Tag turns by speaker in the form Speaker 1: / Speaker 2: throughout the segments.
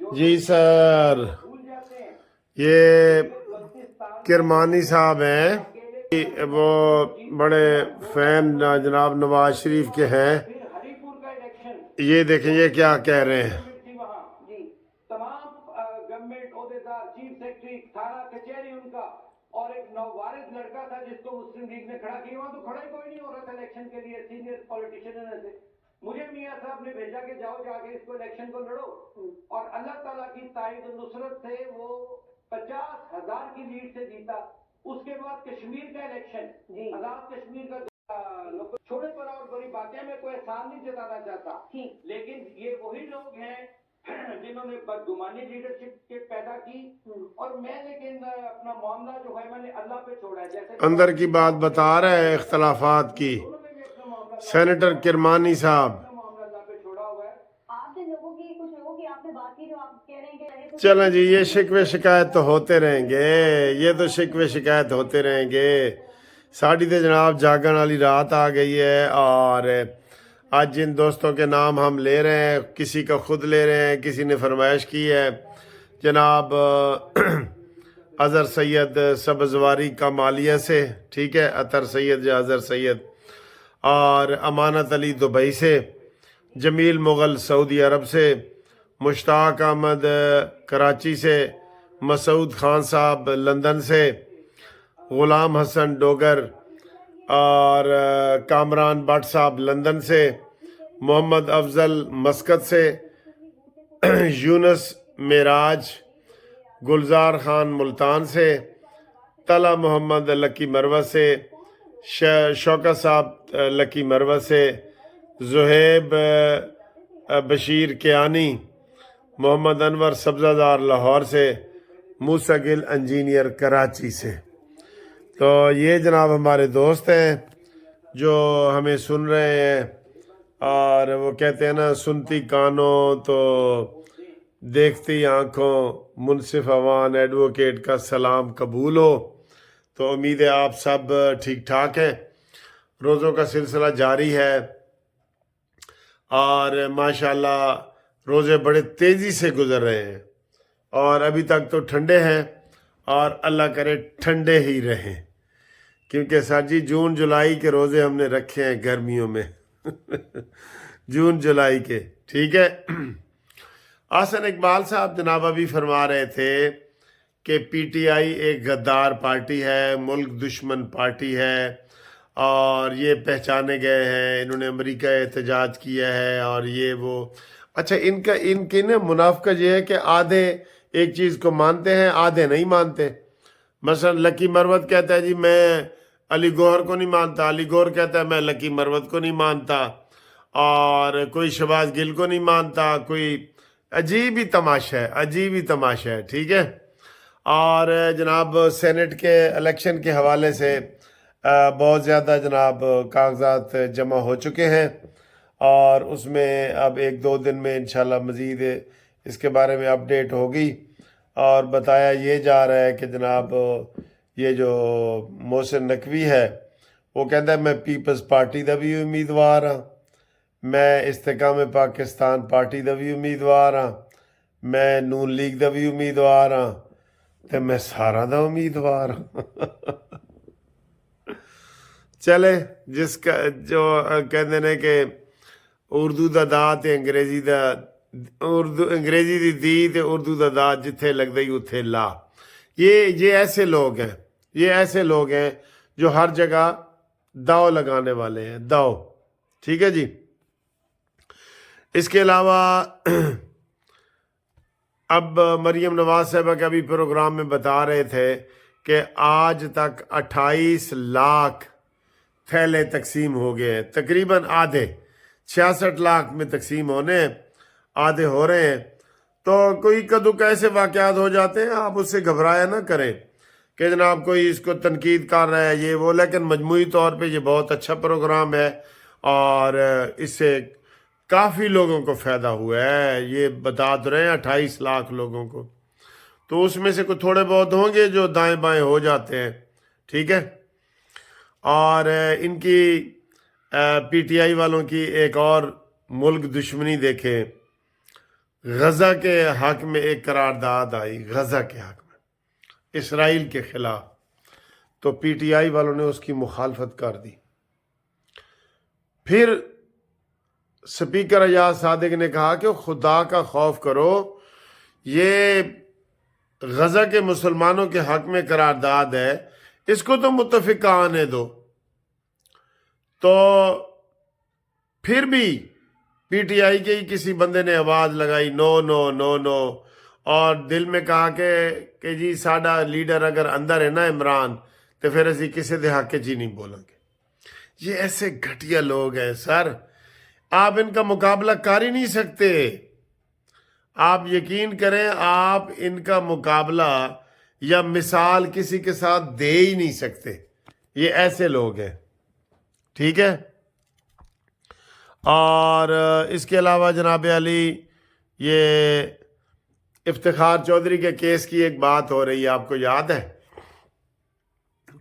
Speaker 1: جی سر، یہ کرمانی صاحب ہیں، وہ بڑے فین جناب نواز شریف کے ہیں۔
Speaker 2: ہری پور کا الیکشن
Speaker 1: یہ دیکھیں یہ کیا کہہ رہے ہیں۔
Speaker 2: تھی وہاں تمام گورنمنٹ عہدیدار، چیف سیکرٹری، تھانہ کچہری ان کا، اور ایک نووارث لڑکا تھا جس کو مسلم لیگ نے کھڑا کیا۔ وہاں تو کھڑا ہی کوئی نہیں ہو رہا تھا الیکشن کے لیے سینئر پولیٹیشین سے۔ مجھے میاں صاحب نے بھیجا کہ جاؤ جا کے اس کو الیکشن کو لڑو، اور اللہ تعالیٰ کی تائید و نصرت سے وہ 50,000 کی لیڈ سے جیتا۔ اس کے بعد کشمیر کا الیکشن، آزاد کشمیر کا چھوٹے پر اور بڑی باتیں میں کوئی احسان نہیں جتانا چاہتا، لیکن یہ وہی لوگ ہیں جنہوں نے بدگمانی لیڈرشپ کے پیدا کی، اور میں لیکن اپنا معاملہ جو ہے میں نے اللہ پہ چھوڑا ہے۔ جیسے
Speaker 1: اندر کی بات بتا رہے ہیں اختلافات کی سینیٹر کرمانی صاحب۔
Speaker 2: معاملہ اللہ پہ چھوڑا ہوا ہے۔
Speaker 3: آپ نے لوگوں کی کچھ لوگوں کی آپ نے بات کی جو آپ کہہ رہے ہیں کہ
Speaker 1: چلیں جی، یہ شکوے شکایت تو ہوتے رہیں گے، یہ تو شکوے شکایت ہوتے رہیں گے۔ ساڑی تے جناب جاگن والی رات آ گئی ہے، اور آج جن دوستوں کے نام ہم لے رہے ہیں، کسی کا خود لے رہے ہیں، کسی نے فرمائش کی ہے، جناب اظہر سید سبزواری کا مالیہ سے، ٹھیک ہے، اطہر سید یا اظہر سید، اور امانت علی دبئی سے، جمیل مغل سعودی عرب سے، مشتاق احمد کراچی سے، مسعود خان صاحب لندن سے، غلام حسن ڈوگر اور کامران بٹ صاحب لندن سے، محمد افضل مسقط سے، یونس معراج، گلزار خان ملتان سے، طلع محمد لکی مروہ سے، شوکت صاحب لکی مروہ سے، زہیب بشیر کیانی، محمد انور سبزہ دار لاہور سے، موسیٰ گل انجینئر کراچی سے۔ تو یہ جناب ہمارے دوست ہیں جو ہمیں سن رہے ہیں، اور وہ کہتے ہیں نا، سنتی کانوں تو دیکھتی آنکھوں، منصف عوان ایڈوکیٹ کا سلام قبول ہو۔ تو امید ہے آپ سب ٹھیک ٹھاک ہیں، روزوں کا سلسلہ جاری ہے، اور ماشاءاللہ روزے بڑے تیزی سے گزر رہے ہیں، اور ابھی تک تو ٹھنڈے ہیں، اور اللہ کرے ٹھنڈے ہی رہیں، کیونکہ سر جی جون جولائی کے روزے ہم نے رکھے ہیں گرمیوں میں جون جولائی کے، ٹھیک ہے۔ حسن اقبال صاحب جناب ابھی فرما رہے تھے کہ پی ٹی آئی ایک غدار پارٹی ہے، ملک دشمن پارٹی ہے، اور یہ پہچانے گئے ہیں، انہوں نے امریکہ احتجاج کیا ہے، اور یہ وہ۔ اچھا، ان کی نا منافقت یہ ہے کہ آدھے ایک چیز کو مانتے ہیں، آدھے نہیں مانتے۔ مثلا لکی مروت کہتا ہے جی میں علی گوہر کو نہیں مانتا، علی گوہر کہتا ہے میں لکی مروت کو نہیں مانتا، اور کوئی شہباز گل کو نہیں مانتا، کوئی عجیب ہی تماشا ہے، عجیب ہی تماشا ہے، ٹھیک ہے۔ اور جناب سینٹ کے الیکشن کے حوالے سے بہت زیادہ جناب کاغذات جمع ہو چکے ہیں، اور اس میں اب ایک دو دن میں انشاءاللہ مزید اس کے بارے میں اپڈیٹ ہوگی، اور بتایا یہ جا رہا ہے کہ جناب یہ جو محسن نقوی ہے وہ کہتا ہے میں پیپلز پارٹی دا بھی امیدوار ہاں، میں استحکام پاکستان پارٹی دا بھی امیدوار ہاں، میں نون لیگ دا بھی امیدوار ہاں، تو میں سارا دا امیدوار ہاں چلے، جس کا جو کہتے ہیں کہ اردو دا دا تے انگریزی دا انگریزی دی دی تے اردو دا دا جتھے لگ دئی اتھے لا۔ یہ ایسے لوگ ہیں، یہ ایسے لوگ ہیں جو ہر جگہ داؤ لگانے والے ہیں، داؤ، ٹھیک ہے جی۔ اس کے علاوہ اب مریم نواز صاحبہ کے ابھی پروگرام میں بتا رہے تھے کہ آج تک 28 لاکھ تھیلے تقسیم ہو گئے ہیں، تقریباً آدھے، 66 لاکھ میں تقسیم ہونے ہیں، آدھے ہو رہے ہیں۔ تو کوئی کدو کیسے واقعات ہو جاتے ہیں، آپ اس سے گھبرایا نہ کریں کہ جناب کوئی اس کو تنقید کر رہا ہے یہ وہ، لیکن مجموعی طور پہ یہ بہت اچھا پروگرام ہے، اور اس سے کافی لوگوں کو فائدہ ہوا ہے، یہ بتا تو رہے ہیں 28 لاکھ لوگوں کو، تو اس میں سے کوئی تھوڑے بہت ہوں گے جو دائیں بائیں ہو جاتے ہیں، ٹھیک ہے۔ اور ان کی پی ٹی آئی والوں کی ایک اور ملک دشمنی دیکھیں غزہ کے حق میں ایک قرارداد آئی، غزہ کے حق میں اسرائیل کے خلاف، تو پی ٹی آئی والوں نے اس کی مخالفت کر دی۔ پھر سپیکر ایاز صادق نے کہا کہ خدا کا خوف کرو، یہ غزہ کے مسلمانوں کے حق میں قرارداد ہے، اس کو تو متفق آنے دو۔ تو پھر بھی پی ٹی آئی کے ہی کسی بندے نے آواز لگائی نو نو نو نو، اور دل میں کہا کہ جی ساڈا لیڈر اگر اندر ہے نا عمران، تو پھر اسی کسی دے حق چ ہی نہیں بولیں گے۔ یہ ایسے گھٹیا لوگ ہیں سر، آپ ان کا مقابلہ کر ہی نہیں سکتے۔ آپ یقین کریں، آپ ان کا مقابلہ یا مثال کسی کے ساتھ دے ہی نہیں سکتے، یہ ایسے لوگ ہیں، ٹھیک ہے۔ اور اس کے علاوہ جناب علی، یہ افتخار چودھری کے کیس کی ایک بات ہو رہی ہے، آپ کو یاد ہے؟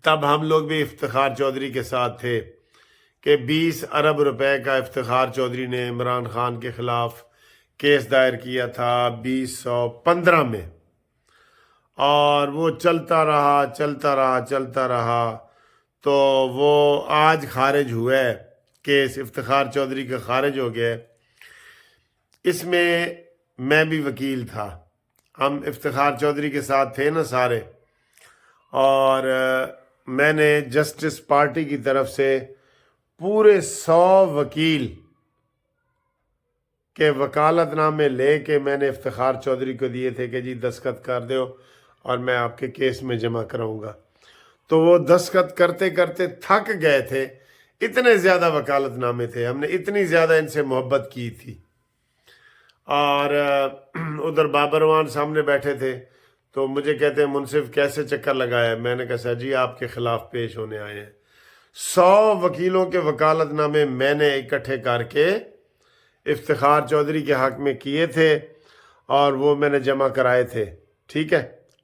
Speaker 1: تب ہم لوگ بھی افتخار چودھری کے ساتھ تھے کہ 20 ارب روپے کا افتخار چودھری نے عمران خان کے خلاف کیس دائر کیا تھا 2015 میں، اور وہ چلتا رہا تو وہ آج خارج ہوا ہے کیس، افتخار چودھری کا خارج ہو گیا ہے۔ اس میں میں بھی وکیل تھا، ہم افتخار چودھری کے ساتھ تھے نا سارے، اور میں نے جسٹس پارٹی کی طرف سے پورے 100 وکیل کے وکالت نامے لے کے میں نے افتخار چودھری کو دیے تھے کہ جی دستخط کر دو اور میں آپ کے کیس میں جمع کراؤں گا۔ تو وہ دستخط کرتے کرتے تھک گئے تھے، اتنے زیادہ وکالت نامے تھے، ہم نے اتنی زیادہ ان سے محبت کی تھی۔ اور ادھر بابروان سامنے بیٹھے تھے، تو مجھے کہتے ہیں منصف کیسے چکر لگایا؟ میں نے کہا سر جی آپ کے خلاف پیش ہونے آئے ہیں۔ 100 وکیلوں کے وکالت نامے میں نے اکٹھے کر کے افتخار چودھری کے حق میں کیے تھے، اور وہ میں نے جمع کرائے تھے، ٹھیک ہے۔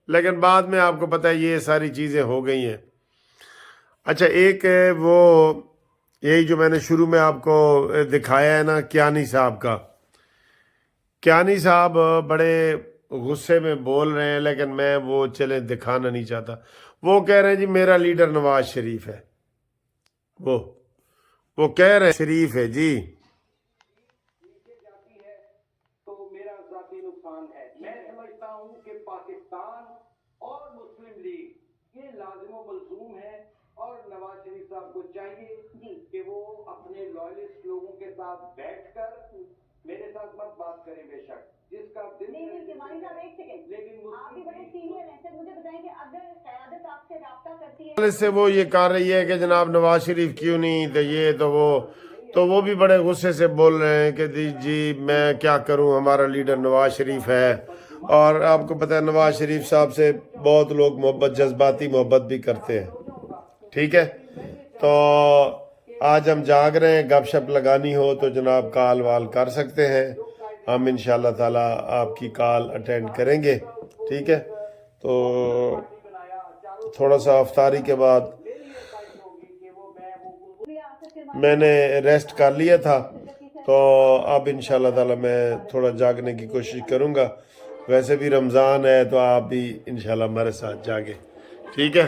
Speaker 1: لیکن بعد میں آپ کو پتہ ہے یہ ساری چیزیں ہو گئی ہیں۔ اچھا، ایک وہ یہی جو میں نے شروع میں آپ کو دکھایا ہے نا کیانی صاحب کا، کیانی صاحب بڑے غصے میں بول رہے ہیں، لیکن میں وہ چلیں دکھانا نہیں چاہتا۔ وہ کہہ رہے ہیں جی میرا لیڈر نواز شریف ہے، وہ کہہ رہے ہیں شریف ہے جی۔
Speaker 2: نیچے جاتی ہے تو میرا ذاتی نقصان ہے۔ میں سمجھتا ہوں کہ پاکستان اور مسلم لیگ یہ لازم و ملزوم ہے، اور نواز شریف صاحب کو چاہیے کہ وہ اپنے لائلسٹ لوگوں کے ساتھ بیٹھ کر میرے ساتھ مت بات کریں، بے شک جس کا دل
Speaker 3: نہیں جمالی صاحب ایک سیکنڈ،
Speaker 2: لیکن
Speaker 3: آپ بھی بڑے سینئر ہیں سر، مجھے بتائیں کہ اگر قیادت آپ سے رابطہ کرتی ہے
Speaker 1: اس سے وہ یہ کر رہی ہے کہ جناب نواز شریف کیوں نہیں، تو یہ تو وہ بھی بڑے غصے سے بول رہے ہیں کہ جی میں کیا کروں، ہمارا لیڈر نواز شریف ہے۔ اور آپ کو پتہ ہے نواز شریف صاحب سے بہت لوگ محبت، جذباتی محبت بھی کرتے ہیں، ٹھیک ہے۔ تو آج ہم جاگ رہے ہیں، گپ شپ لگانی ہو تو جناب کال وال کر سکتے ہیں، ہم انشاءاللہ تعالی آپ کی کال اٹینڈ کریں گے، ٹھیک ہے۔ تو تھوڑا سا افطاری کے بعد میں نے ریسٹ کر لیا تھا، تو اب انشاءاللہ تعالی میں تھوڑا جاگنے کی کوشش کروں گا۔ ویسے بھی رمضان ہے تو آپ بھی انشاءاللہ ہمارے ساتھ جاگیں، ٹھیک ہے۔